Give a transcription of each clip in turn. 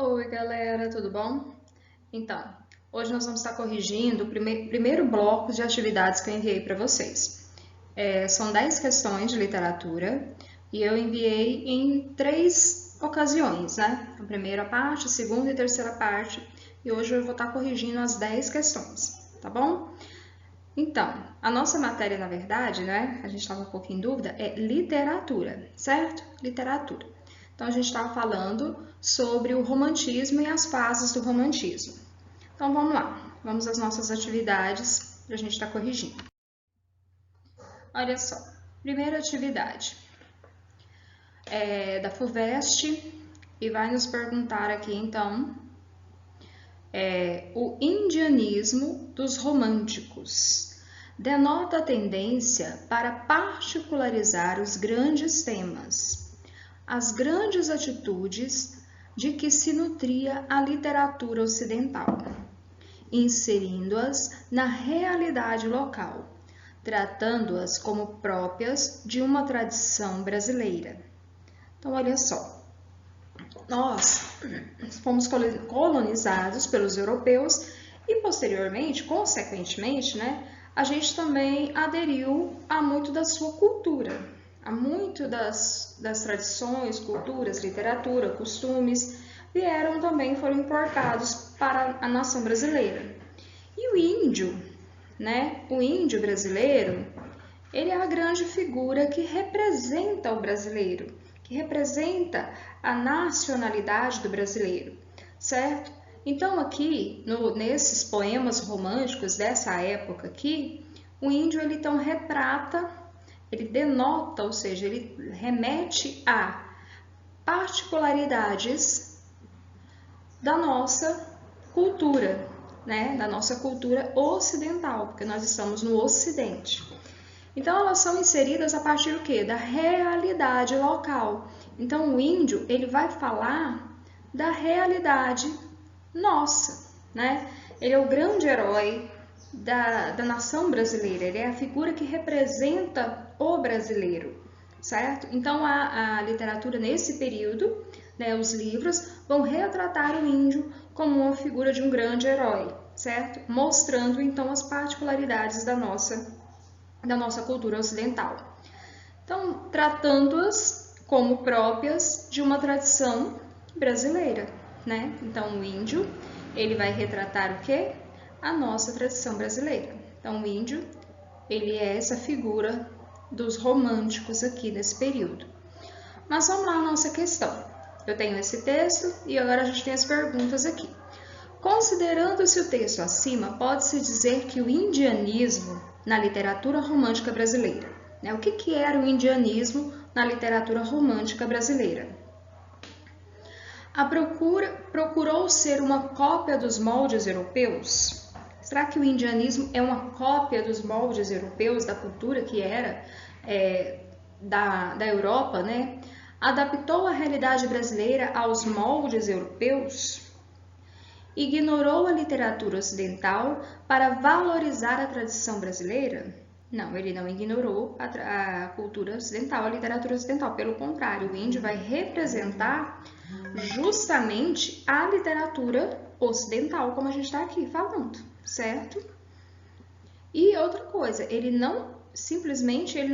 Oi, galera, tudo bom? Então, hoje nós vamos estar corrigindo o primeiro bloco de atividades que eu enviei para vocês. São 10 questões de literatura e eu enviei em 3 ocasiões, né? A primeira parte, a segunda e terceira parte, e hoje eu vou estar corrigindo as 10 questões, tá bom? Então, a nossa matéria, na verdade, né? A gente estava um pouco em dúvida, é literatura, certo? Literatura. Então, a gente estava falando sobre o romantismo e as fases do romantismo. Então, vamos lá. Vamos às nossas atividades para a gente estar corrigindo. Olha só. Primeira atividade é da FUVEST e vai nos perguntar aqui, então, o indianismo dos românticos. Denota a tendência para particularizar os grandes temas, as grandes atitudes de que se nutria a literatura ocidental, inserindo-as na realidade local, tratando-as como próprias de uma tradição brasileira. Então, olha só, nós fomos colonizados pelos europeus e, posteriormente, consequentemente, né, a gente também aderiu a muito da sua cultura, a muito das tradições, culturas, literatura, costumes, foram importados para a nação brasileira. E o índio, né, o índio brasileiro, ele é a grande figura que representa o brasileiro, que representa a nacionalidade do brasileiro, certo? Então aqui, nesses poemas românticos dessa época aqui, o índio ele então retrata, ele denota, ou seja, ele remete a particularidades da nossa cultura, né? Da nossa cultura ocidental, porque nós estamos no Ocidente. Então, elas são inseridas a partir do quê? Da realidade local. Então, o índio, ele vai falar da realidade nossa, né? Ele é o grande herói da nação brasileira, ele é a figura que representa o brasileiro, certo? Então, a literatura nesse período, né, os livros, vão retratar o índio como uma figura de um grande herói, certo? Mostrando, então, as particularidades da nossa cultura ocidental. Então, tratando-as como próprias de uma tradição brasileira, né? Então, o índio, ele vai retratar o quê? A nossa tradição brasileira. Então, o índio, ele é essa figura dos românticos aqui nesse período. Mas vamos lá à nossa questão. Eu tenho esse texto e agora a gente tem as perguntas aqui. Considerando-se o texto acima, pode-se dizer que o indianismo na literatura romântica brasileira. O que era o indianismo na literatura romântica brasileira? A procurou ser uma cópia dos moldes europeus? Será que o indianismo é uma cópia dos moldes europeus, da cultura que era da Europa, né? Adaptou a realidade brasileira aos moldes europeus? Ignorou a literatura ocidental para valorizar a tradição brasileira? Não, ele não ignorou a cultura ocidental, a literatura ocidental. Pelo contrário, o índio vai representar justamente a literatura ocidental, como a gente está aqui falando, certo? E outra coisa, ele não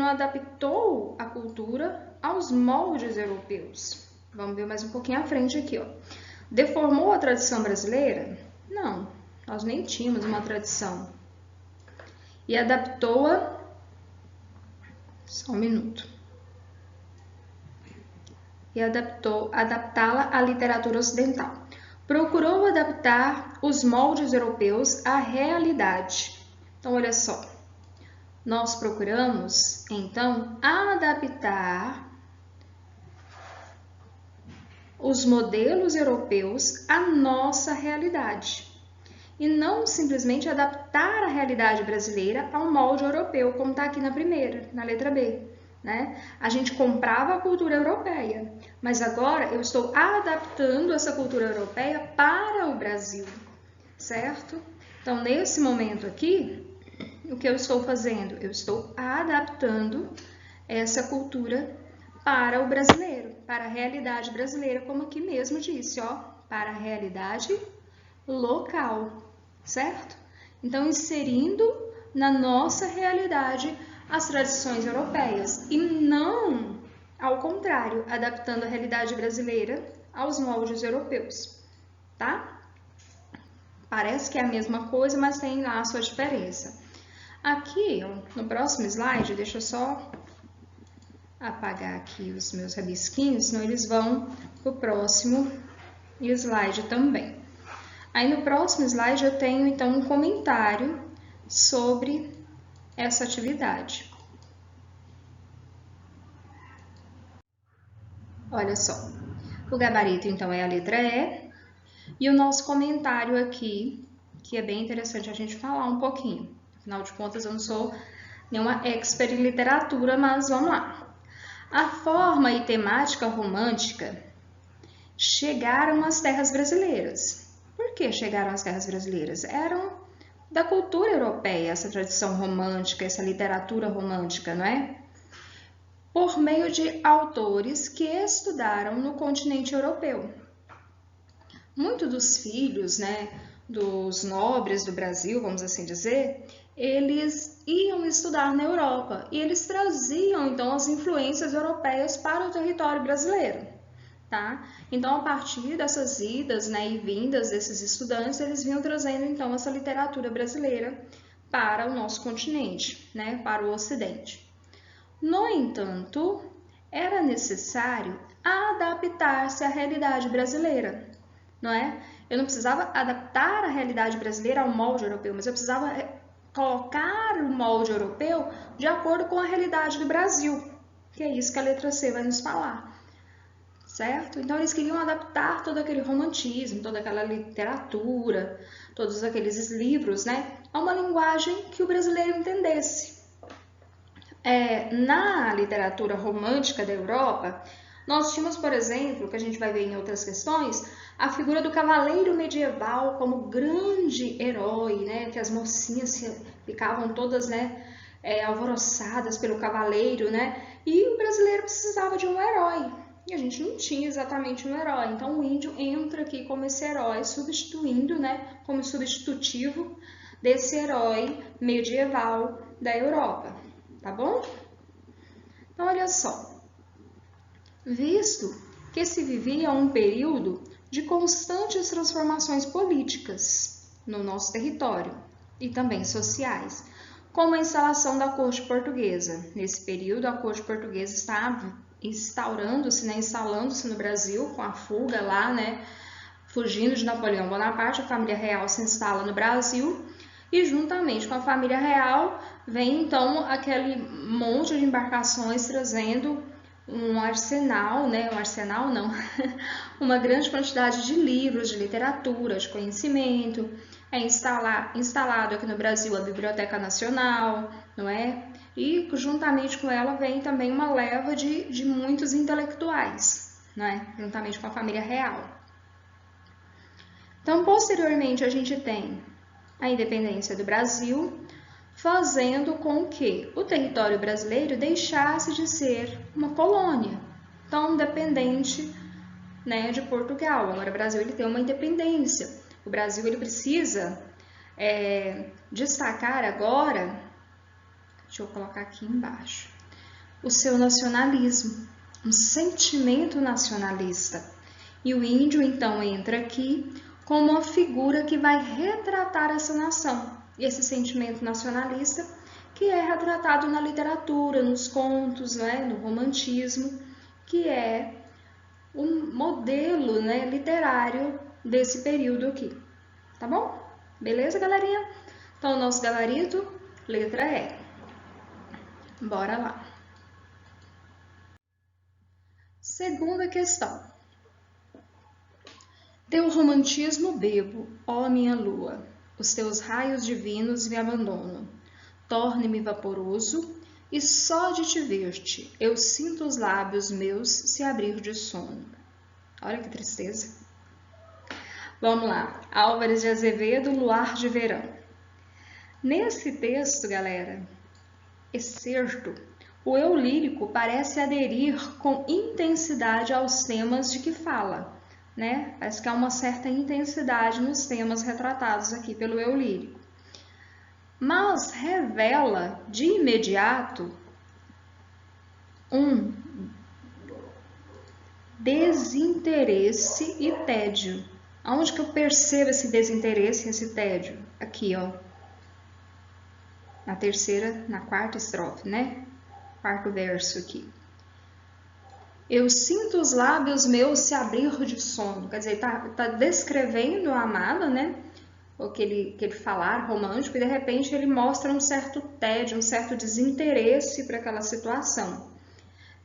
adaptou a cultura aos moldes europeus. Vamos ver mais um pouquinho à frente aqui, ó. Deformou a tradição brasileira? Não, nós nem tínhamos uma tradição. E adaptou-a... Só um minuto. E adaptá-la à literatura ocidental. Procurou adaptar os moldes europeus à realidade. Então, olha só. Nós procuramos, então, adaptar os modelos europeus à nossa realidade e não simplesmente adaptar a realidade brasileira ao molde europeu, como está aqui na primeira, na letra B, né? A gente comprava a cultura europeia, mas agora eu estou adaptando essa cultura europeia para o Brasil, certo? Então, nesse momento aqui, o que eu estou fazendo? Eu estou adaptando essa cultura para o brasileiro, para a realidade brasileira, como aqui mesmo disse, ó. para a realidade local, certo? Então, inserindo na nossa realidade as tradições europeias e não, ao contrário, adaptando a realidade brasileira aos moldes europeus, tá? Parece que é a mesma coisa, mas tem lá a sua diferença. Aqui, no próximo slide, deixa eu só apagar aqui os meus rabisquinhos, senão eles vão para o próximo slide também. Aí no próximo slide eu tenho então um comentário sobre essa atividade. Olha só, o gabarito então é a letra E, e o nosso comentário aqui, que é bem interessante a gente falar um pouquinho. Afinal de contas, eu não sou nenhuma expert em literatura, mas vamos lá. A forma e temática romântica chegaram às terras brasileiras. Por que chegaram às terras brasileiras? Eram da cultura europeia, essa tradição romântica, essa literatura romântica, não é? Por meio de autores que estudaram no continente europeu. Muitos dos filhos, né, dos nobres do Brasil, vamos assim dizer, eles iam estudar na Europa e eles traziam então as influências europeias para o território brasileiro, tá? Então, a partir dessas idas, né, e vindas desses estudantes, eles vinham trazendo então essa literatura brasileira para o nosso continente, né, para o Ocidente. No entanto, era necessário adaptar-se à realidade brasileira, não é? Eu não precisava adaptar a realidade brasileira ao molde europeu, mas eu precisava colocar o molde europeu de acordo com a realidade do Brasil, que é isso que a letra C vai nos falar, certo? Então, eles queriam adaptar todo aquele romantismo, toda aquela literatura, todos aqueles livros, né, a uma linguagem que o brasileiro entendesse. Na literatura romântica da Europa, nós tínhamos, por exemplo, que a gente vai ver em outras questões, a figura do cavaleiro medieval como grande herói, né? Que as mocinhas ficavam todas, né, alvoroçadas pelo cavaleiro, né? E o brasileiro precisava de um herói. E a gente não tinha exatamente um herói. Então o índio entra aqui como esse herói, substituindo, né, como substitutivo desse herói medieval da Europa. Tá bom? Então, olha só. Visto que se vivia um período de constantes transformações políticas no nosso território e também sociais, como a instalação da corte portuguesa. Nesse período, a corte portuguesa estava instaurando-se, né, instalando-se no Brasil com a fuga lá, né, fugindo de Napoleão Bonaparte, a família real se instala no Brasil e juntamente com a família real vem então aquele monte de embarcações trazendo um arsenal, né? Um arsenal não, uma grande quantidade de livros, de literatura, de conhecimento. É instalado aqui no Brasil a Biblioteca Nacional, não é? E juntamente com ela vem também uma leva de muitos intelectuais, não é? Juntamente com a família real. Então, posteriormente, a gente tem a independência do Brasil, fazendo com que o território brasileiro deixasse de ser uma colônia tão dependente, né, de Portugal. Agora o Brasil ele tem uma independência. O Brasil ele precisa destacar agora, deixa eu colocar aqui embaixo, o seu nacionalismo, um sentimento nacionalista. E o índio então entra aqui como uma figura que vai retratar essa nação. Esse sentimento nacionalista que é retratado na literatura, nos contos, né, no romantismo, que é um modelo, né, literário desse período aqui. Tá bom? Beleza, galerinha? Então, o nosso gabarito, letra E. Bora lá. Segunda questão. Teu romantismo bebo, ó minha lua, os teus raios divinos me abandonam. Torne-me vaporoso, e só de te ver-te eu sinto os lábios meus se abrir de sono. Olha que tristeza. Vamos lá. Álvares de Azevedo, Luar de Verão. Nesse texto, galera, excerto, o eu lírico parece aderir com intensidade aos temas de que fala, né? Parece que há uma certa intensidade nos temas retratados aqui pelo eu lírico. Mas revela de imediato um desinteresse e tédio. Aonde que eu percebo esse desinteresse e esse tédio? Aqui, ó. Na quarta estrofe, né? Quarto verso aqui. Eu sinto os lábios meus se abrir de sono. Quer dizer, tá descrevendo a amada, né? Aquele falar romântico, e de repente ele mostra um certo tédio, um certo desinteresse para aquela situação.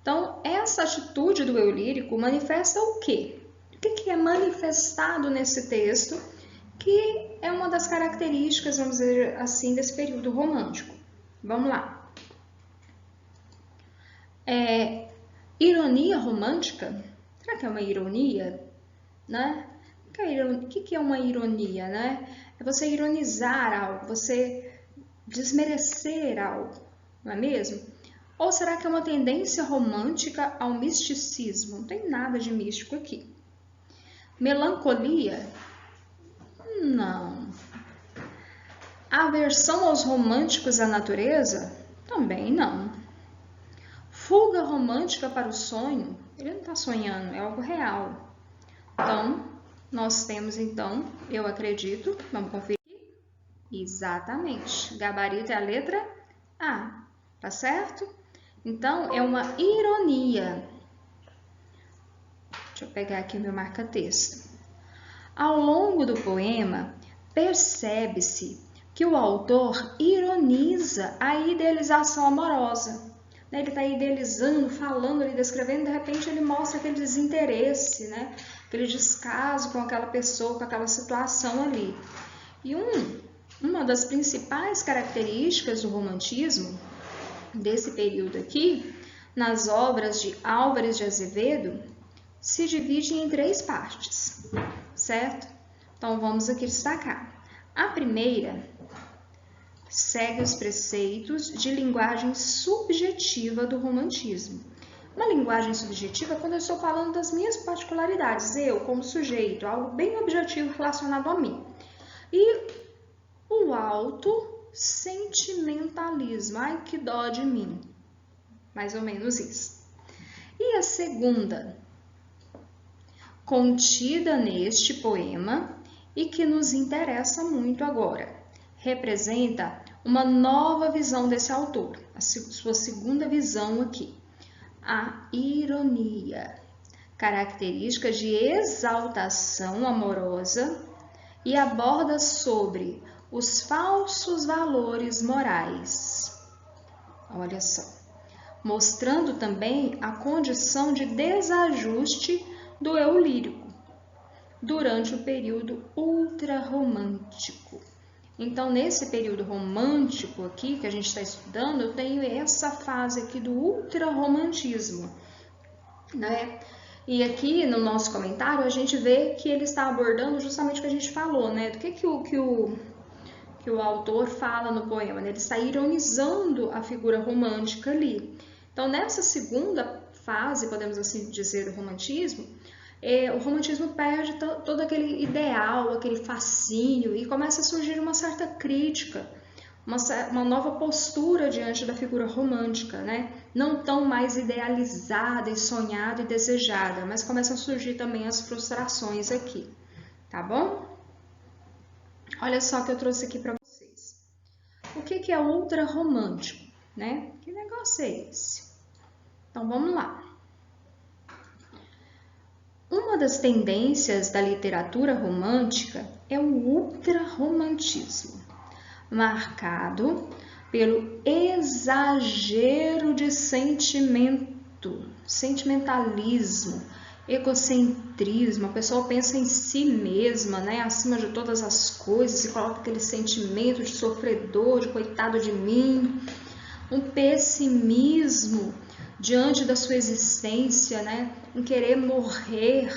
Então, essa atitude do eu lírico manifesta o quê? O que é manifestado nesse texto, que é uma das características, vamos dizer assim, desse período romântico? Vamos lá. Ironia romântica? Será que é uma ironia? Né? O que é uma ironia? Né? É você ironizar algo, você desmerecer algo, não é mesmo? Ou será que é uma tendência romântica ao misticismo? Não tem nada de místico aqui. Melancolia? Não. Aversão aos românticos da natureza? Também não. Fuga romântica para o sonho? Ele não está sonhando, é algo real. Então, nós temos então, eu acredito, vamos conferir? Exatamente. Gabarito é a letra A, tá certo? Então, é uma ironia. Deixa eu pegar aqui o meu marca-texto. Ao longo do poema, percebe-se que o autor ironiza a idealização amorosa. Ele está idealizando, falando, descrevendo, de repente ele mostra aquele desinteresse, né? Aquele descaso com aquela pessoa, com aquela situação ali. E uma das principais características do romantismo, desse período aqui, nas obras de Álvares de Azevedo, se divide em 3 partes, certo? Então, vamos aqui destacar. A primeira segue os preceitos de linguagem subjetiva do romantismo. Uma linguagem subjetiva é quando eu estou falando das minhas particularidades, eu como sujeito, algo bem objetivo relacionado a mim. E o autossentimentalismo, ai que dó de mim, mais ou menos isso. E a segunda, contida neste poema e que nos interessa muito agora, representa uma nova visão desse autor, a sua segunda visão aqui, a ironia, característica de exaltação amorosa, e aborda sobre os falsos valores morais. Olha só, mostrando também a condição de desajuste do eu lírico durante o período ultrarromântico. Então, nesse período romântico aqui que a gente está estudando, eu tenho essa fase aqui do ultrarromantismo, né? E aqui no nosso comentário a gente vê que ele está abordando justamente o que a gente falou, né? Do que o autor fala no poema, né? Ele está ironizando a figura romântica ali. Então, nessa segunda fase, podemos assim dizer, do romantismo, o romantismo perde todo aquele ideal, aquele fascínio, e começa a surgir uma certa crítica, uma nova postura diante da figura romântica, né? Não tão mais idealizada e sonhada e desejada, mas começam a surgir também as frustrações aqui, tá bom? Olha só que eu trouxe aqui para vocês. O que é ultrarromântico, né? Que negócio é esse? Então, vamos lá. Uma das tendências da literatura romântica é o ultrarromantismo, marcado pelo exagero de sentimentalismo, egocentrismo. A pessoa pensa em si mesma, né, acima de todas as coisas, e coloca aquele sentimento de sofredor, de coitado de mim, um pessimismo diante da sua existência, né, em querer morrer.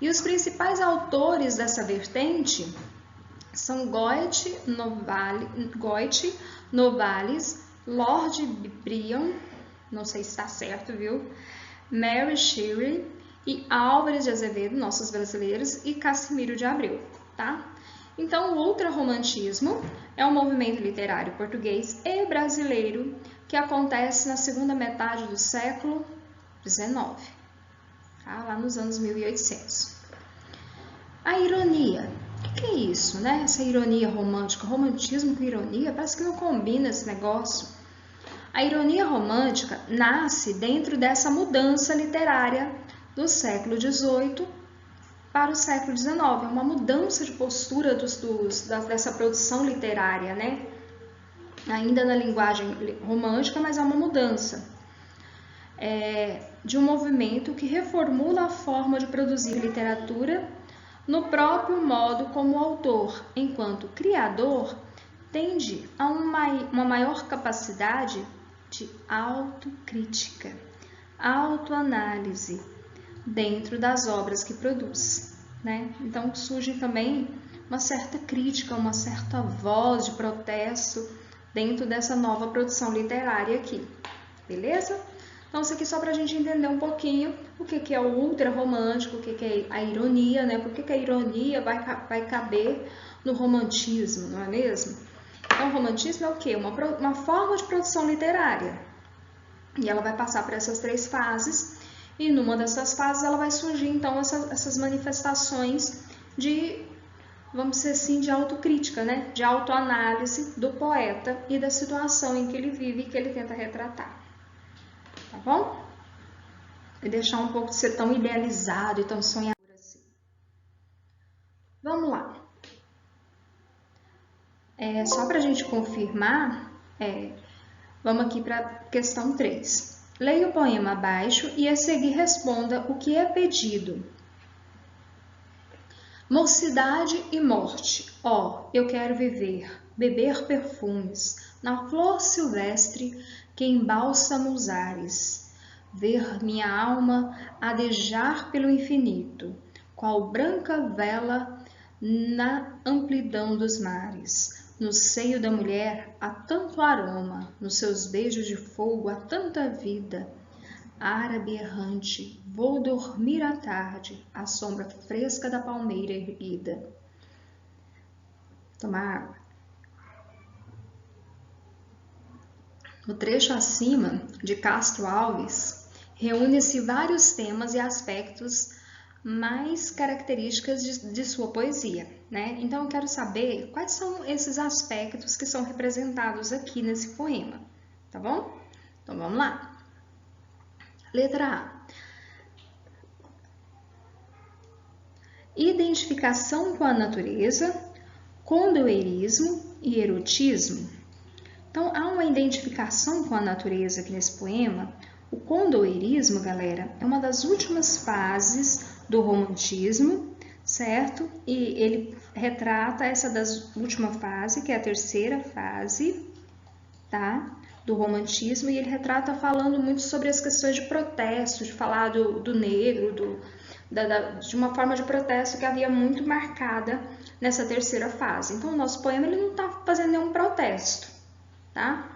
E os principais autores dessa vertente são Goethe, Novalis, Lord Byron, não sei se está certo, viu? Mary Shelley e Álvares de Azevedo, nossos brasileiros, e Cassimiro de Abreu, tá? Então, o ultrarromantismo é um movimento literário português e brasileiro que acontece na segunda metade do século XIX, tá? Lá nos anos 1800. A ironia. O que é isso, né? Essa ironia romântica, romantismo com ironia, parece que não combina esse negócio. A ironia romântica nasce dentro dessa mudança literária do século XVIII para o século XIX. É uma mudança de postura dessa produção literária, né? Ainda na linguagem romântica, mas é uma mudança de um movimento que reformula a forma de produzir literatura no próprio modo como o autor, enquanto criador, tende a uma maior capacidade de autocrítica, autoanálise dentro das obras que produz, né? Então surge também uma certa crítica, uma certa voz de protesto dentro dessa nova produção literária aqui, beleza? Então isso aqui só para a gente entender um pouquinho o que é o ultra-romântico, o que é a ironia, né? Por que a ironia vai caber no romantismo, não é mesmo? Então o romantismo é o quê? Uma forma de produção literária. E ela vai passar por essas 3 fases, e numa dessas fases ela vai surgir então essas manifestações de, vamos dizer assim, de autocrítica, né? De autoanálise do poeta e da situação em que ele vive e que ele tenta retratar. Tá bom? E deixar um pouco de ser tão idealizado e tão sonhador assim. Vamos lá. Só para a gente confirmar, vamos aqui para a questão 3. Leia o poema abaixo e a seguir responda o que é pedido. Mocidade e morte, eu quero viver, beber perfumes, na flor silvestre que embalsama os ares, ver minha alma adejar pelo infinito, qual branca vela na amplidão dos mares. No seio da mulher há tanto aroma, nos seus beijos de fogo há tanta vida. Árabe errante, vou dormir à tarde, à sombra fresca da palmeira erguida. Tomar água. No trecho acima, de Castro Alves, reúne-se vários temas e aspectos mais características de sua poesia, né? Então eu quero saber quais são esses aspectos que são representados aqui nesse poema, tá bom? Então vamos lá. Letra A. Identificação com a natureza, condoeirismo e erotismo. Então, há uma identificação com a natureza aqui nesse poema. O condoeirismo, galera, é uma das últimas fases do romantismo, certo? E ele retrata essa última fase, que é a terceira fase, tá? Do romantismo, e ele retrata falando muito sobre as questões de protesto, de falar do negro, de uma forma de protesto que havia muito marcada nessa terceira fase. Então, o nosso poema ele não está fazendo nenhum protesto, tá?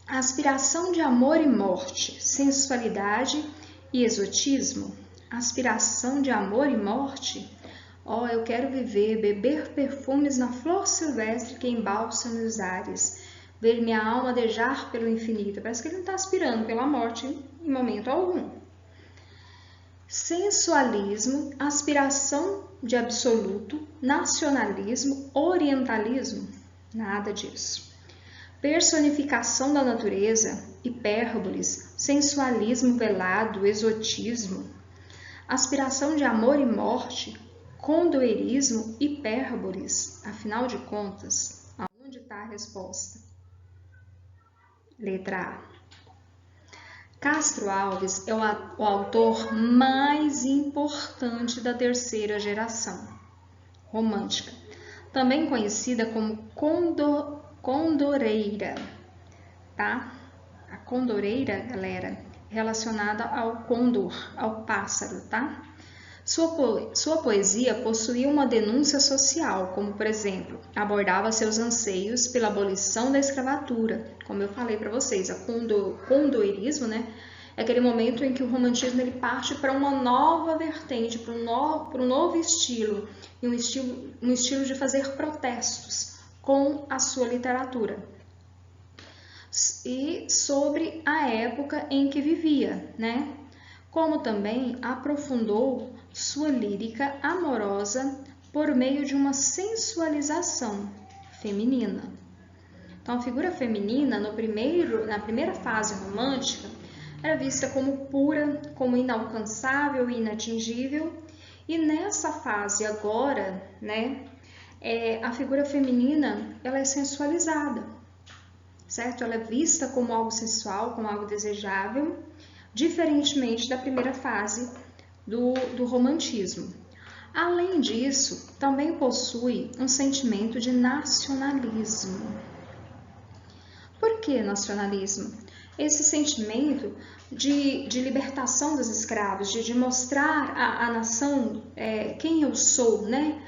Aspiração de amor e morte, sensualidade e exotismo. Aspiração de amor e morte. Eu quero viver, beber perfumes na flor silvestre que embalsama os ares, ver minha alma adejar pelo infinito. Parece que ele não está aspirando pela morte em momento algum. Sensualismo, aspiração de absoluto, nacionalismo, orientalismo. Nada disso. Personificação da natureza, hipérboles, sensualismo velado, exotismo. Aspiração de amor e morte, condoeirismo, hipérboles. Afinal de contas, aonde está a resposta? Letra A. Castro Alves é o autor mais importante da terceira geração romântica, também conhecida como condoreira, tá? A condoreira, galera, relacionada ao condor, ao pássaro, tá? Sua poesia possuía uma denúncia social, como, por exemplo, abordava seus anseios pela abolição da escravatura, como eu falei para vocês, o condoeirismo, né? é aquele momento em que o romantismo ele parte para uma nova vertente, para um novo estilo, e um estilo de fazer protestos com a sua literatura. E sobre a época em que vivia, né? Como também aprofundou sua lírica amorosa por meio de uma sensualização feminina. Então, a figura feminina, na primeira fase romântica, era vista como pura, como inalcançável e inatingível, e nessa fase agora, né, a figura feminina ela é sensualizada, certo? Ela é vista como algo sensual, como algo desejável, diferentemente da primeira fase do romantismo. Além disso, também possui um sentimento de nacionalismo. Por que nacionalismo? Esse sentimento de libertação dos escravos, de mostrar à nação quem eu sou, né?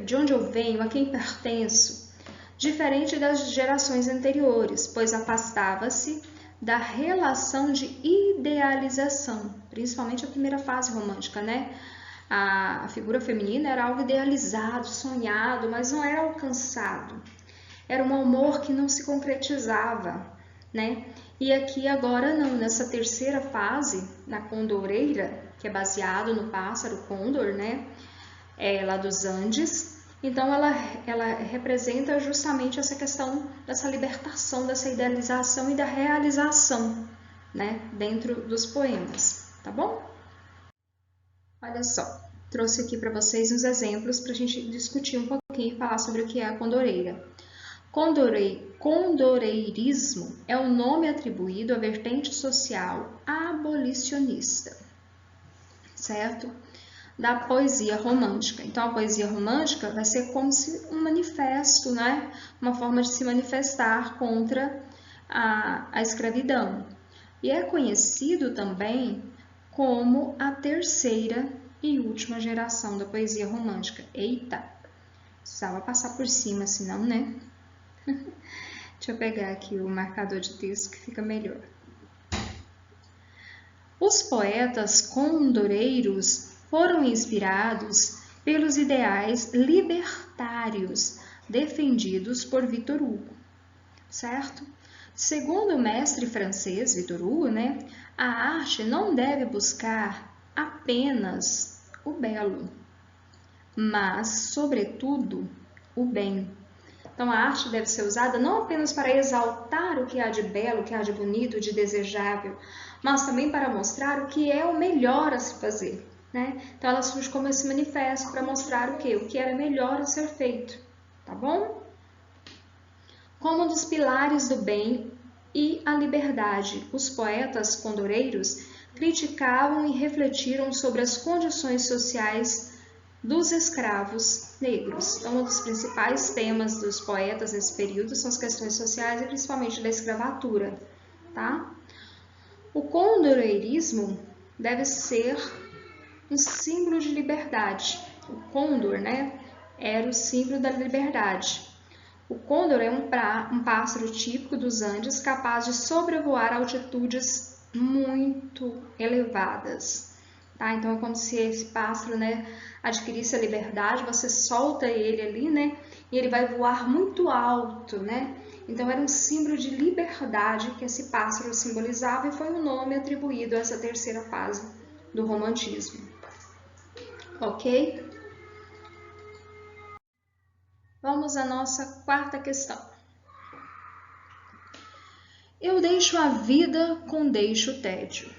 De onde eu venho, a quem pertenço, diferente das gerações anteriores, pois afastava-se da relação de idealização, principalmente a primeira fase romântica, né? A figura feminina era algo idealizado, sonhado, mas não era alcançado. Era um amor que não se concretizava, né? E aqui agora não, nessa terceira fase, na Condoreira, que é baseado no pássaro condor, né? Lá dos Andes. Então, ela representa justamente essa questão dessa libertação, dessa idealização e da realização, né? Dentro dos poemas, tá bom? Olha só, trouxe aqui para vocês uns exemplos para a gente discutir um pouquinho e falar sobre o que é a condoreira. Condoreirismo é o nome atribuído à vertente social abolicionista, certo? Da poesia romântica. Então, a poesia romântica vai ser como se um manifesto, né? Uma forma de se manifestar contra a escravidão. E é conhecido também como a terceira e última geração da poesia romântica. Eita, precisava passar por cima, senão, né? Deixa eu pegar aqui o marcador de texto que fica melhor. Os poetas condoreiros foram inspirados pelos ideais libertários defendidos por Victor Hugo, certo? Segundo o mestre francês Victor Hugo, né, a arte não deve buscar apenas o belo, mas, sobretudo, o bem. Então, a arte deve ser usada não apenas para exaltar o que há de belo, o que há de bonito, de desejável, mas também para mostrar o que é o melhor a se fazer, né? Então, ela surge como esse manifesto para mostrar o quê? O que era melhor a ser feito, tá bom? Como um dos pilares do bem e a liberdade, os poetas condoreiros criticavam e refletiram sobre as condições sociais dos escravos negros. Então, um dos principais temas dos poetas nesse período são as questões sociais e principalmente da escravatura, tá? O condoreirismo deve ser um símbolo de liberdade. O côndor, né, era o símbolo da liberdade. O côndor é um pássaro típico dos Andes, capaz de sobrevoar altitudes muito elevadas. Tá? Então, é como se esse pássaro, né, adquirisse a liberdade, você solta ele ali, né, e ele vai voar muito alto, né? Então, era um símbolo de liberdade que esse pássaro simbolizava e foi o nome atribuído a essa terceira fase do romantismo. Ok? Vamos à nossa quarta questão. Eu deixo a vida com deixo o tédio.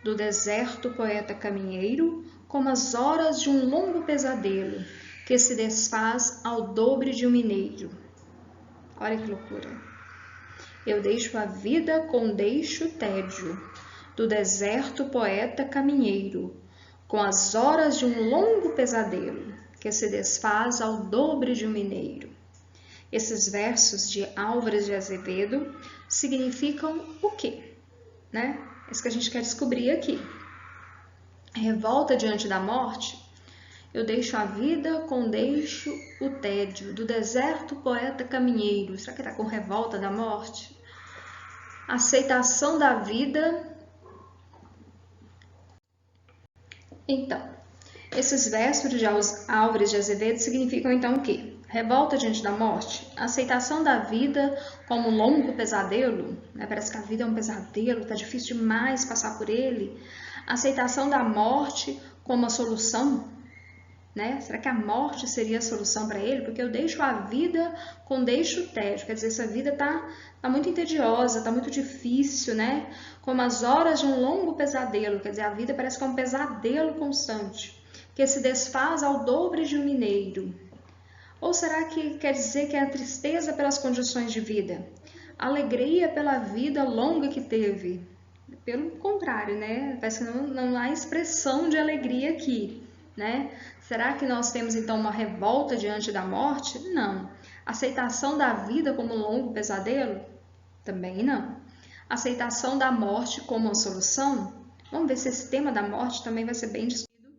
Do deserto poeta caminheiro, como as horas de um longo pesadelo, que se desfaz ao dobre de um mineiro. Olha que loucura. Eu deixo a vida com deixo o tédio. Do deserto poeta caminheiro, com as horas de um longo pesadelo, que se desfaz ao dobre de um mineiro. Esses versos de Álvares de Azevedo significam o quê? Né? Isso que a gente quer descobrir aqui. Revolta diante da morte, eu deixo a vida com deixo o tédio, do deserto poeta caminheiro. Será que está com revolta da morte? aceitação da vida. Então, esses versos de Álvares de Azevedo significam então o quê? Revolta diante da morte, aceitação da vida como um longo pesadelo, né? Parece que a vida é um pesadelo, está difícil demais passar por ele. Aceitação da morte como a solução, né? Será que a morte seria a solução para ele? Porque eu deixo a vida com deixo tédio, quer dizer, essa vida tá muito entediosa, tá muito difícil, né? Como as horas de um longo pesadelo, quer dizer, a vida parece que é um pesadelo constante, que se desfaz ao dobro de um mineiro. Ou será que quer dizer que é a tristeza pelas condições de vida? Alegria pela vida longa que teve? Pelo contrário, né? Parece que não há expressão de alegria aqui, né? Será que nós temos então uma revolta diante da morte? Não. Aceitação da vida como um longo pesadelo? Também não. Aceitação da morte como uma solução? Vamos ver se esse tema da morte também vai ser bem discutido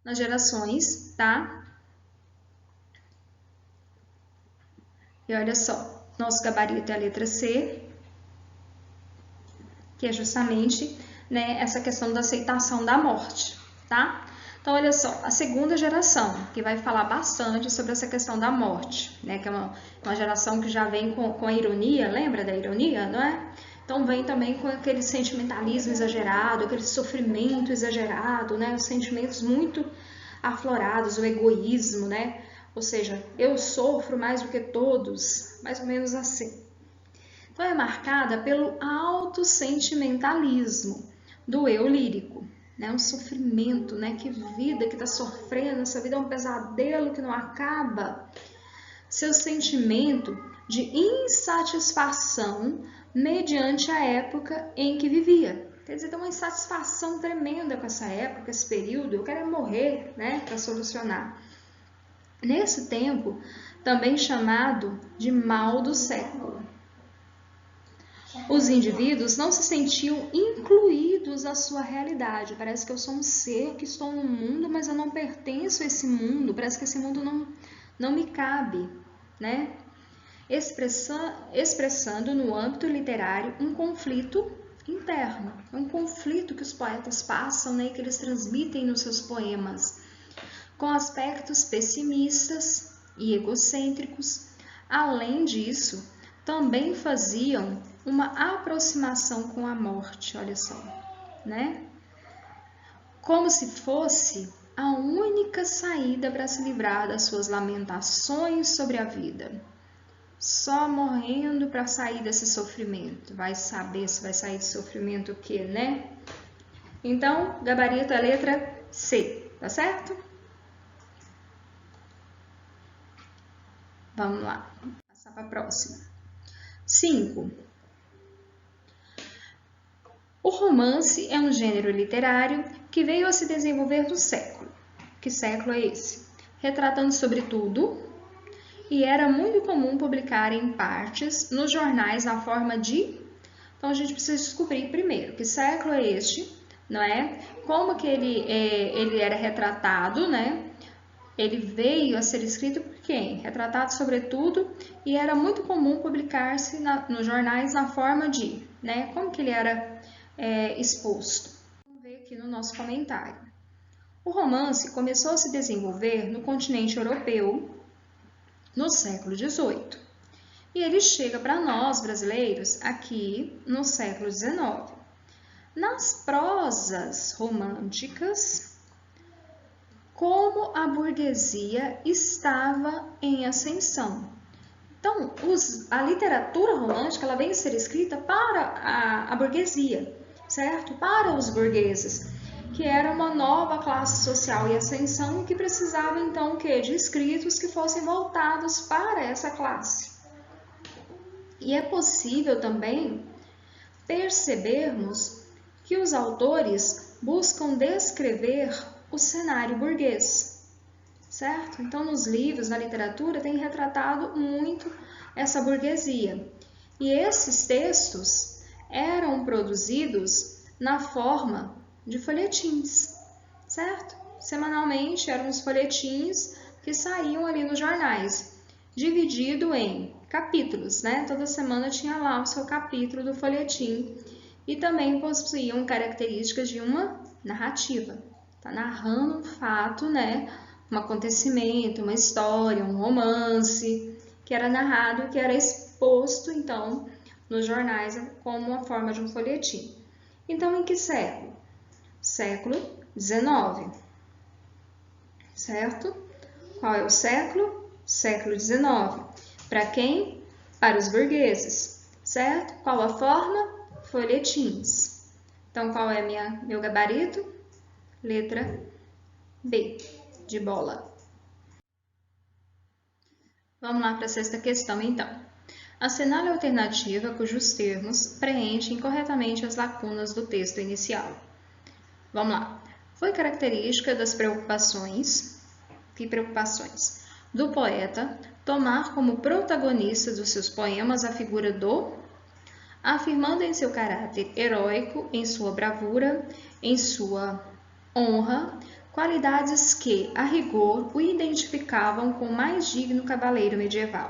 nas gerações, tá? E olha só, nosso gabarito é a letra C, que é justamente, né, essa questão da aceitação da morte, tá? Então, olha só, a segunda geração, que vai falar bastante sobre essa questão da morte, né, que é uma geração que já vem com a ironia, lembra da ironia, não é? Então, vem também com aquele sentimentalismo exagerado, aquele sofrimento exagerado, né, os sentimentos muito aflorados, o egoísmo, né? Ou seja, eu sofro mais do que todos, mais ou menos assim. Então, é marcada pelo alto sentimentalismo do eu lírico, né? Um sofrimento, né? Que vida que está sofrendo, essa vida é um pesadelo que não acaba. Seu sentimento de insatisfação mediante a época em que vivia. Quer dizer, tem uma insatisfação tremenda com essa época, esse período, eu quero morrer, né? Para solucionar. Nesse tempo, também chamado de mal do século, os indivíduos não se sentiam incluídos à sua realidade. Parece que eu sou um ser que estou no mundo, mas eu não pertenço a esse mundo. Parece que esse mundo não me cabe, né? Expressando no âmbito literário um conflito interno, um conflito que os poetas passam, né, e que eles transmitem nos seus poemas, com aspectos pessimistas e egocêntricos. Além disso, também faziam uma aproximação com a morte, olha só, né? Como se fosse a única saída para se livrar das suas lamentações sobre a vida. Só morrendo para sair desse sofrimento. Vai saber se vai sair de sofrimento o quê, né? Então, gabarito é a letra C, tá certo? Vamos lá, passar para a próxima. 5. O romance é um gênero literário que veio a se desenvolver no século. Que século é esse? Retratando sobretudo, e era muito comum publicar em partes nos jornais na forma de... Então, a gente precisa descobrir primeiro que século é este, não é? Como que ele era retratado, né? Ele veio a ser escrito por quem? Retratado sobretudo, e era muito comum publicar-se nos jornais na forma de, né? Como que ele era exposto? Vamos ver aqui no nosso comentário. O romance começou a se desenvolver no continente europeu no século XVIII, e ele chega para nós, brasileiros, aqui no século XIX. Nas prosas românticas, como a burguesia estava em ascensão. Então, a literatura romântica ela vem a ser escrita para a burguesia, certo? Para os burgueses, que era uma nova classe social em ascensão e que precisava, então, de escritos que fossem voltados para essa classe. E é possível também percebermos que os autores buscam descrever o cenário burguês, certo? Então, nos livros, na literatura, tem retratado muito essa burguesia. E esses textos eram produzidos na forma de folhetins, certo? Semanalmente eram os folhetins que saíam ali nos jornais. dividido em capítulos, né? Toda semana tinha lá o seu capítulo do folhetim e também possuíam características de uma narrativa. Tá narrando um fato, né? Um acontecimento, uma história, um romance que era narrado, que era exposto, então, nos jornais como uma forma de um folhetim. Então, em que século? Século XIX, certo? Qual é o século? Século XIX. Para quem? Para os burgueses, certo? Qual a forma? Folhetins. Então, qual é meu gabarito? Letra B, de bola. Vamos lá para a sexta questão, então. Assinale a alternativa cujos termos preenchem corretamente as lacunas do texto inicial. Vamos lá. Foi característica das preocupações, do poeta tomar como protagonista dos seus poemas a figura do, afirmando em seu caráter heróico, em sua bravura, em sua honra, qualidades que, a rigor, o identificavam com o mais digno cavaleiro medieval.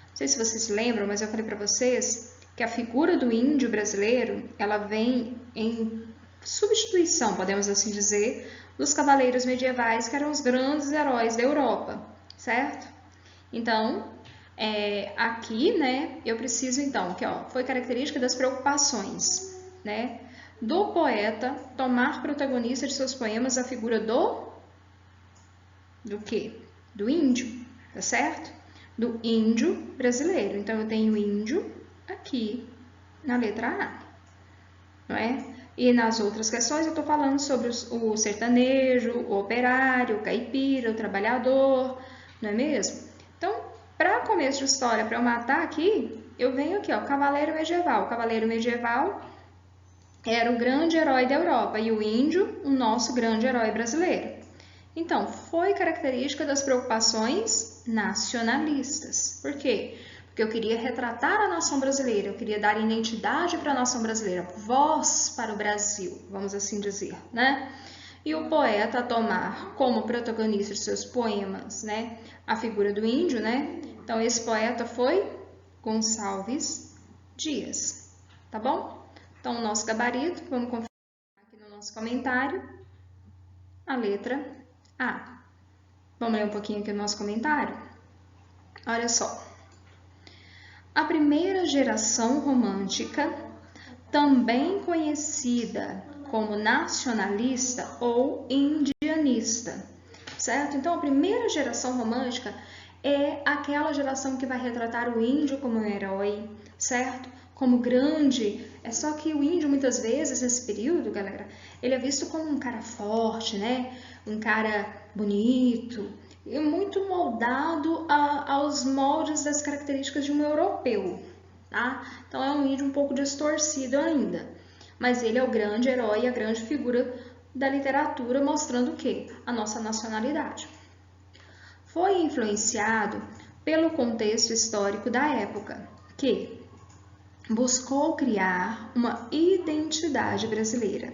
Não sei se vocês se lembram, mas eu falei para vocês que a figura do índio brasileiro, ela vem em substituição, podemos assim dizer, dos cavaleiros medievais, que eram os grandes heróis da Europa, certo? Então, aqui, né, eu preciso, então, que foi característica das preocupações, né, do poeta tomar protagonista de seus poemas a figura do quê? Do índio, tá certo? Do índio brasileiro. Então, eu tenho índio aqui na letra A, não é? E nas outras questões eu estou falando sobre o sertanejo, o operário, o caipira, o trabalhador, não é mesmo? Então, para começo de história, para eu matar aqui, eu venho aqui, ó, cavaleiro medieval. O cavaleiro medieval era o grande herói da Europa e o índio, o nosso grande herói brasileiro. Então, foi característica das preocupações nacionalistas. Por quê? Porque eu queria retratar a nação brasileira, eu queria dar identidade para a nação brasileira, voz para o Brasil, vamos assim dizer, né? E o poeta tomar como protagonista de seus poemas, né, a figura do índio, né? Então, esse poeta foi Gonçalves Dias, tá bom? Então, o nosso gabarito, vamos conferir aqui no nosso comentário, a letra A. Vamos ler um pouquinho aqui o nosso comentário? Olha só. A primeira geração romântica, também conhecida como nacionalista ou indianista, certo? Então, a primeira geração romântica é aquela geração que vai retratar o índio como um herói, certo? Como grande. É só que o índio, muitas vezes, nesse período, galera, ele é visto como um cara forte, né? Um cara bonito, e muito moldado aos moldes das características de um europeu, tá? Então é um índio um pouco distorcido ainda, mas ele é o grande herói e a grande figura da literatura, mostrando o quê? A nossa nacionalidade. Foi influenciado pelo contexto histórico da época, que buscou criar uma identidade brasileira.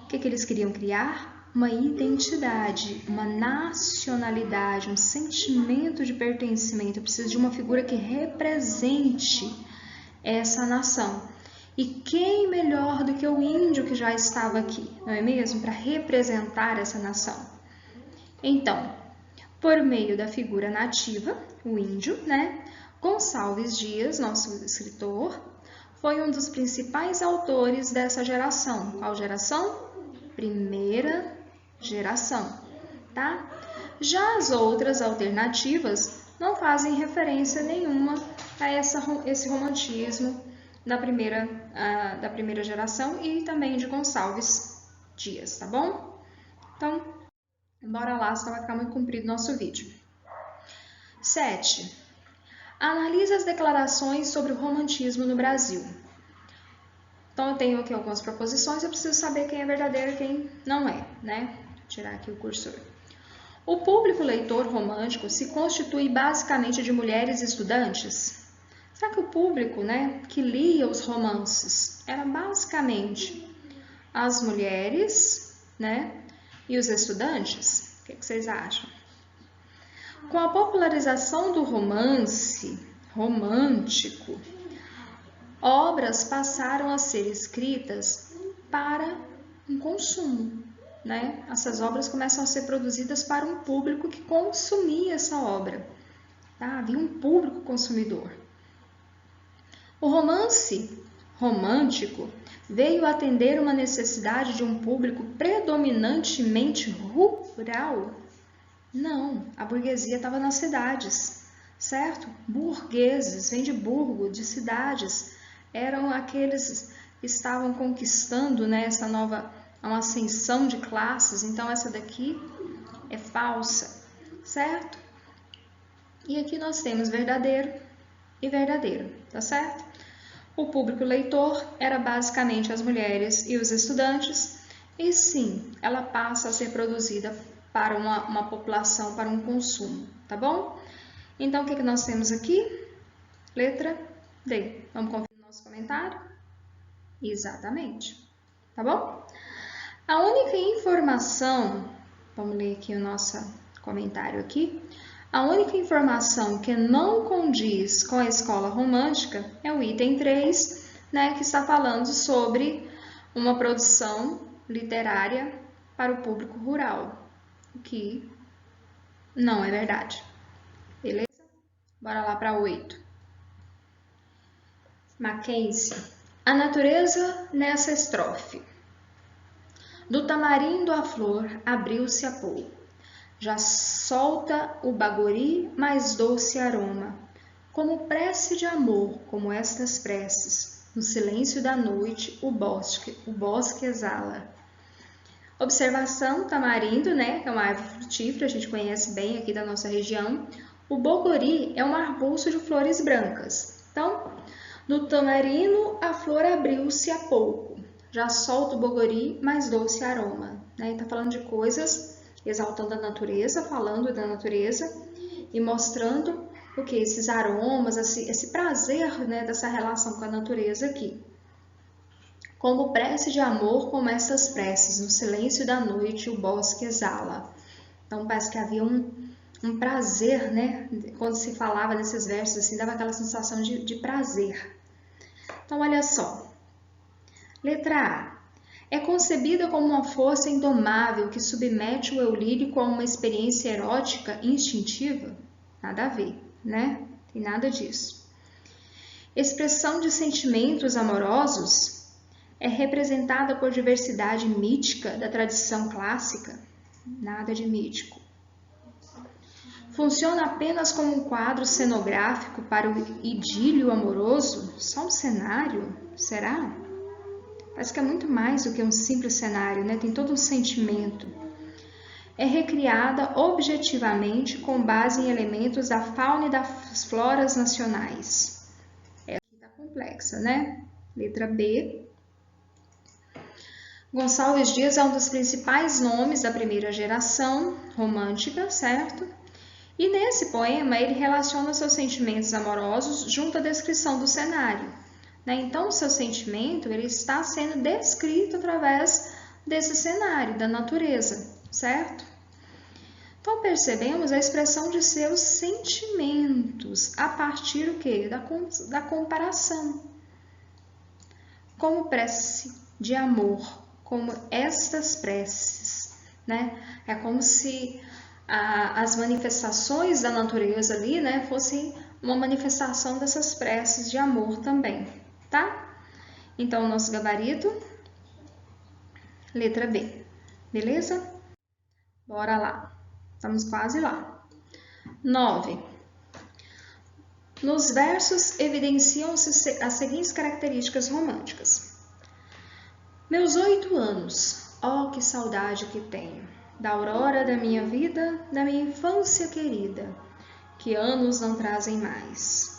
O que eles queriam criar? Uma identidade, uma nacionalidade, um sentimento de pertencimento. Eu preciso de uma figura que represente essa nação. E quem melhor do que o índio que já estava aqui, não é mesmo? Para representar essa nação. Então, por meio da figura nativa, o índio, né? Gonçalves Dias, nosso escritor, foi um dos principais autores dessa geração. Qual geração? Primeira geração, tá? Já as outras alternativas não fazem referência nenhuma a esse romantismo da primeira geração e também de Gonçalves Dias, tá bom? Então, bora lá, senão vai ficar muito comprido nosso vídeo. 7. Analise as declarações sobre o romantismo no Brasil. Então, eu tenho aqui algumas proposições, eu preciso saber quem é verdadeiro e quem não é, né? Vou tirar aqui o cursor. O público leitor romântico se constitui basicamente de mulheres estudantes? Será que o público, né, que lia os romances era basicamente as mulheres, né, e os estudantes? O que vocês acham? Com a popularização do romance romântico, obras passaram a ser escritas para um consumo, né? Essas obras começam a ser produzidas para um público que consumia essa obra, tá? Havia um público consumidor. O romance romântico veio atender uma necessidade de um público predominantemente rural. Não, a burguesia estava nas cidades, certo? Burgueses, vem de burgo, de cidades. Eram aqueles que estavam conquistando, né, essa nova, uma ascensão de classes. Então, essa daqui é falsa, certo? E aqui nós temos verdadeiro e verdadeiro, tá certo? O público leitor era basicamente as mulheres e os estudantes, e sim, ela passa a ser produzida para uma população, para um consumo, tá bom? Então, o que nós temos aqui? Letra D. Vamos conferir o nosso comentário? Exatamente, tá bom? A única informação, vamos ler aqui o nosso comentário aqui. A única informação que não condiz com a escola romântica é o item 3, né, que está falando sobre uma produção literária para o público rural, o que não é verdade. Beleza? Bora lá para 8. Mackenzie. A natureza nessa estrofe. Do tamarindo à flor abriu-se a pouco. Já solta o bagori mais doce aroma, como prece de amor, como estas preces, no silêncio da noite o bosque exala. Observação, tamarindo, né, que é uma árvore frutífera, a gente conhece bem aqui da nossa região. O bogori é um arbusto de flores brancas. Então, do tamarindo a flor abriu-se a pouco, já solta o bogori mais doce aroma, né? Está falando de coisas, exaltando a natureza, falando da natureza e mostrando o que? Esses aromas, esse prazer, né, dessa relação com a natureza aqui. Como prece de amor, como essas preces, no silêncio da noite o bosque exala. Então parece que havia um prazer, né? Quando se falava nesses versos, assim, dava aquela sensação de prazer. Então olha só. Letra A. É concebida como uma força indomável que submete o eu lírico a uma experiência erótica instintiva? Nada a ver, né? Tem nada disso. Expressão de sentimentos amorosos é representada por diversidade mítica da tradição clássica? Nada de mítico. Funciona apenas como um quadro cenográfico para o idílio amoroso? Só um cenário? Será? Parece que é muito mais do que um simples cenário, né? Tem todo um sentimento. É recriada objetivamente com base em elementos da fauna e das floras nacionais. Essa aqui está complexa, né? Letra B. Gonçalves Dias é um dos principais nomes da primeira geração romântica, certo? E nesse poema ele relaciona seus sentimentos amorosos junto à descrição do cenário. Então, o seu sentimento ele está sendo descrito através desse cenário, da natureza, certo? Então, percebemos a expressão de seus sentimentos a partir do quê? Da comparação. Como prece de amor, como estas preces, né? É como se as manifestações da natureza ali, né, fossem uma manifestação dessas preces de amor também. Tá? Então, o nosso gabarito, letra B. Beleza? Bora lá. Estamos quase lá. 9. Nos versos evidenciam-se as seguintes características românticas. Meus 8 anos, oh, que saudade que tenho, da aurora da minha vida, da minha infância querida, que anos não trazem mais.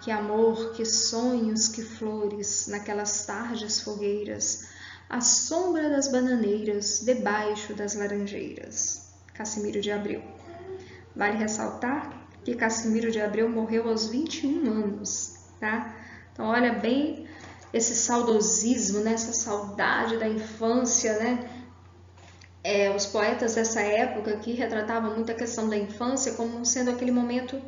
Que amor, que sonhos, que flores, naquelas tardes fogueiras, à sombra das bananeiras, debaixo das laranjeiras. Cassimiro de Abreu. Vale ressaltar que Cassimiro de Abreu morreu aos 21 anos, tá? Então, olha bem esse saudosismo, né? Essa saudade da infância, né? os poetas dessa época que retratavam muito a questão da infância como sendo aquele momento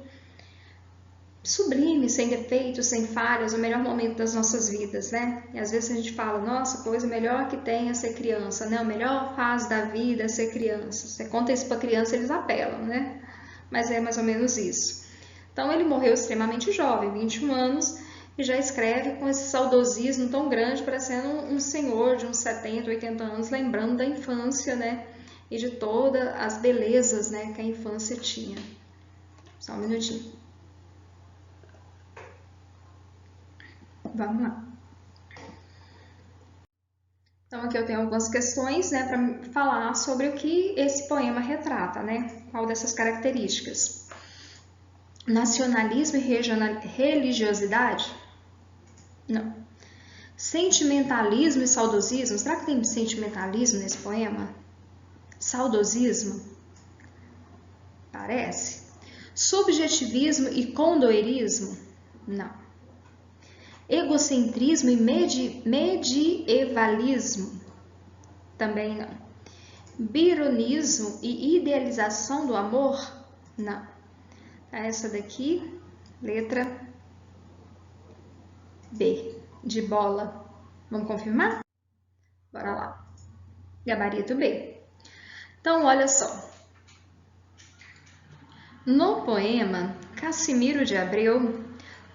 sublime, sem defeitos, sem falhas, o melhor momento das nossas vidas, né? E às vezes a gente fala, nossa, coisa melhor que tem é ser criança, né? A melhor fase da vida é ser criança. Você conta isso para criança, eles apelam, né? Mas é mais ou menos isso. Então ele morreu extremamente jovem, 21 anos, e já escreve com esse saudosismo tão grande, parecendo um senhor de uns 70, 80 anos, lembrando da infância, né? E de todas as belezas, né, que a infância tinha. Só um minutinho. Vamos lá. Então aqui eu tenho algumas questões, né, para falar sobre o que esse poema retrata, né? Qual dessas características? Nacionalismo e religiosidade? Não. Sentimentalismo e saudosismo? Será que tem sentimentalismo nesse poema? Saudosismo? Parece. Subjetivismo e condoerismo? Não. Egocentrismo e medievalismo? Também não. Bironismo e idealização do amor? Não. Essa daqui, letra B, de bola. Vamos confirmar? Bora lá. Gabarito B. Então, olha só. No poema Cassimiro de Abreu,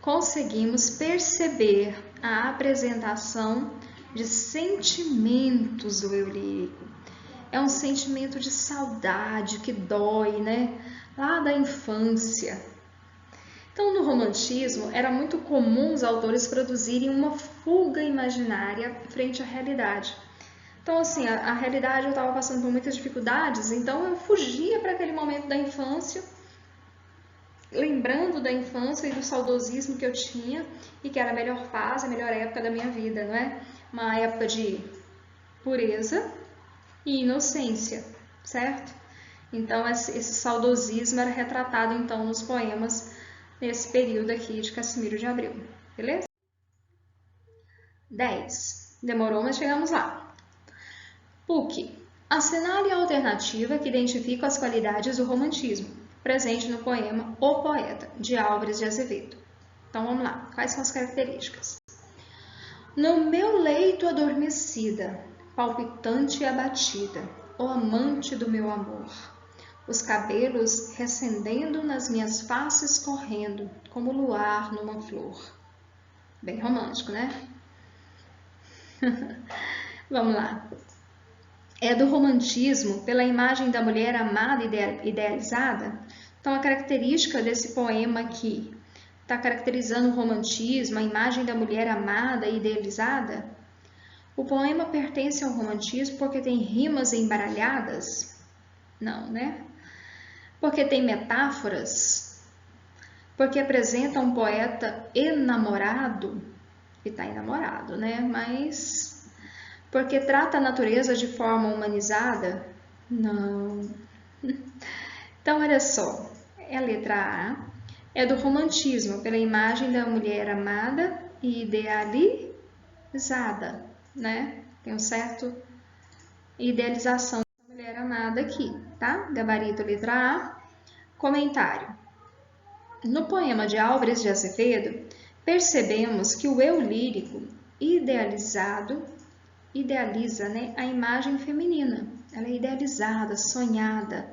conseguimos perceber a apresentação de sentimentos do eu lírico. É um sentimento de saudade que dói, né? Lá da infância. Então, no romantismo, era muito comum os autores produzirem uma fuga imaginária frente à realidade. Então, assim, a realidade eu estava passando por muitas dificuldades, então eu fugia para aquele momento da infância, lembrando da infância e do saudosismo que eu tinha e que era a melhor fase, a melhor época da minha vida, não é? Uma época de pureza e inocência, certo? Então, esse saudosismo era retratado, então, nos poemas nesse período aqui de Cassimiro de Abreu, beleza? 10. Demorou, mas chegamos lá. PUC. Assinale a alternativa que identifica as qualidades do romantismo, presente no poema O Poeta, de Álvares de Azevedo. Então, vamos lá. Quais são as características? No meu leito adormecida, palpitante e abatida, ó amante do meu amor, os cabelos recendendo nas minhas faces correndo, como luar numa flor. Bem romântico, né? Vamos lá. É do romantismo pela imagem da mulher amada e idealizada? Então, a característica desse poema aqui está caracterizando o romantismo, a imagem da mulher amada e idealizada? O poema pertence ao romantismo porque tem rimas embaralhadas? Não, né? Porque tem metáforas? Porque apresenta um poeta enamorado? Que está enamorado, né? Mas porque trata a natureza de forma humanizada? Não. Então, olha só. É a letra A. É do romantismo, pela imagem da mulher amada e idealizada, né? Tem um certo idealização da mulher amada aqui, tá? Gabarito, letra A. Comentário. No poema de Álvares de Azevedo, percebemos que o eu lírico idealiza, né, a imagem feminina. Ela é idealizada, sonhada,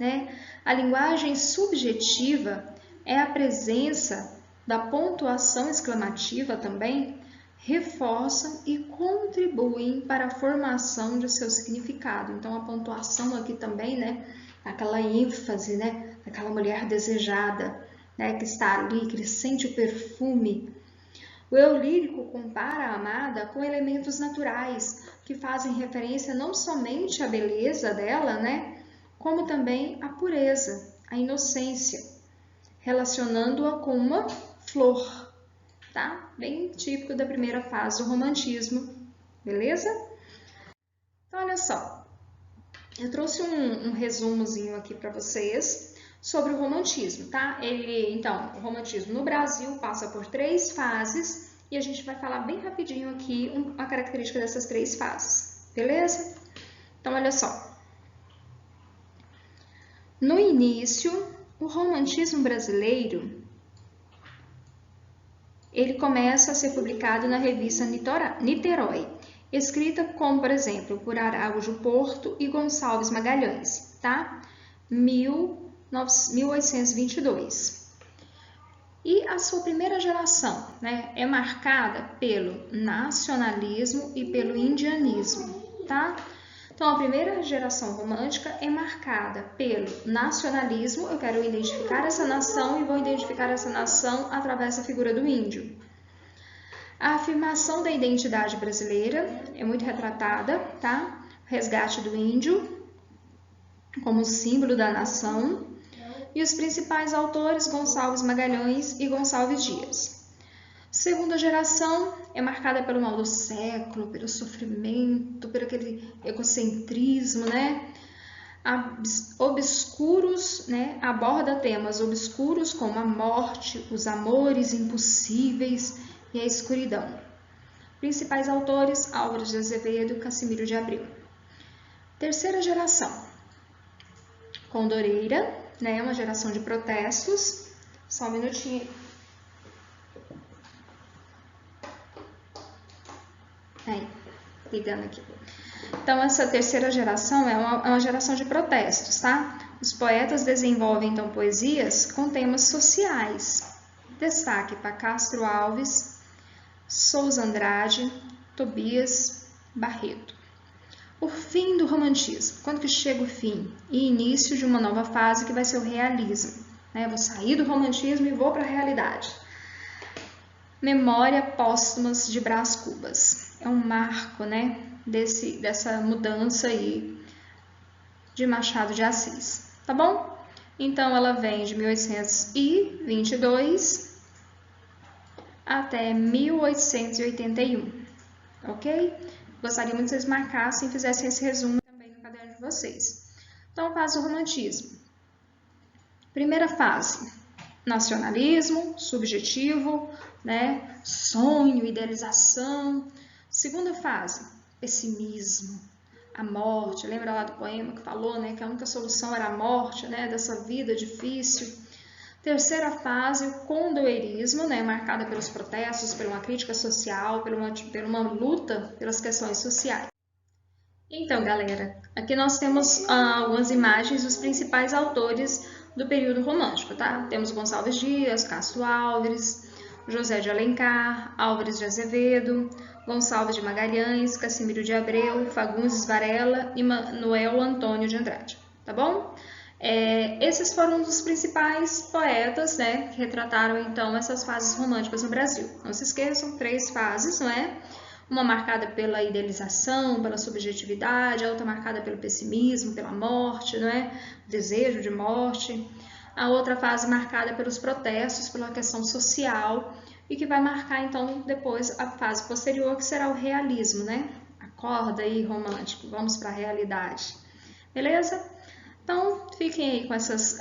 né? A linguagem subjetiva é a presença da pontuação exclamativa também, reforçam e contribuem para a formação de seu significado. Então, a pontuação aqui também, né, aquela ênfase, né, daquela mulher desejada, né, que está ali, que ele sente o perfume. O eu lírico compara a amada com elementos naturais, que fazem referência não somente à beleza dela, né, como também à pureza, à inocência, relacionando-a com uma flor, tá? Bem típico da primeira fase do romantismo, beleza? Então, olha só, eu trouxe um resumozinho aqui para vocês sobre o romantismo, tá? Então, o romantismo no Brasil passa por 3 fases e a gente vai falar bem rapidinho aqui a característica dessas 3 fases, beleza? Então, olha só. No início, o romantismo brasileiro, ele começa a ser publicado na revista Niterói, escrita como, por exemplo, por Araújo Porto e Gonçalves Magalhães, tá? 1822. E a sua primeira geração, né, é marcada pelo nacionalismo e pelo indianismo, tá? Então, a primeira geração romântica é marcada pelo nacionalismo, eu quero identificar essa nação e vou identificar essa nação através da figura do índio. A afirmação da identidade brasileira é muito retratada, tá? O resgate do índio como símbolo da nação. E os principais autores, Gonçalves Magalhães e Gonçalves Dias. Segunda geração é marcada pelo mal do século, pelo sofrimento, pelo aquele egocentrismo, né? Obscuros, né? Aborda temas obscuros como a morte, os amores impossíveis e a escuridão. Principais autores, Álvares de Azevedo, Cassimiro de Abreu. Terceira geração, Condoreira, né? Uma geração de protestos. Só um minutinho. Aí, ligando aqui. Então, essa terceira geração é uma geração de protestos, tá? Os poetas desenvolvem, então, poesias com temas sociais. Destaque para Castro Alves, Souza Andrade, Tobias Barreto. O fim do romantismo. Quando que chega o fim? E início de uma nova fase que vai ser o realismo. Né? Vou sair do romantismo e vou para a realidade. Memória Póstumas de Brás Cubas. É um marco, né, dessa mudança aí de Machado de Assis. Tá bom? Então, ela vem de 1822 até 1881. Ok? Gostaria muito que vocês marcassem e fizessem esse resumo também no caderno de vocês. Então, fase do romantismo. Primeira fase, nacionalismo, subjetivo, né? Sonho, idealização. Segunda fase, pessimismo, a morte. Lembra lá do poema que falou, né, que a única solução era a morte, né, dessa vida difícil. Terceira fase, o condoeirismo, né, marcada pelos protestos, por uma crítica social, por uma luta pelas questões sociais. Então, galera, aqui nós temos algumas imagens dos principais autores do período romântico, tá? Temos Gonçalves Dias, Castro Alves, José de Alencar, Álvares de Azevedo, Gonçalves de Magalhães, Cassimiro de Abreu, Fagundes Varela e Manuel Antônio de Andrade, tá bom? Esses foram os principais poetas, né, que retrataram então essas fases românticas no Brasil. Não se esqueçam, 3 fases, não é? Uma marcada pela idealização, pela subjetividade, a outra marcada pelo pessimismo, pela morte, não é? Desejo de morte. A outra fase marcada pelos protestos, pela questão social, e que vai marcar então depois a fase posterior, que será o realismo, né? Acorda aí, romântico, vamos para a realidade. Beleza? Então, fiquem aí com essas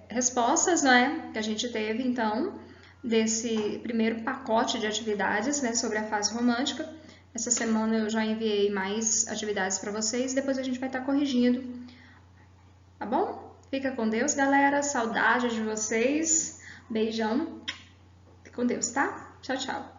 respostas, não é? Que a gente teve, então, desse primeiro pacote de atividades, né, sobre a fase romântica. Essa semana eu já enviei mais atividades para vocês, depois a gente vai estar corrigindo, tá bom? Fica com Deus, galera, saudade de vocês, beijão, fica com Deus, tá? Tchau, tchau.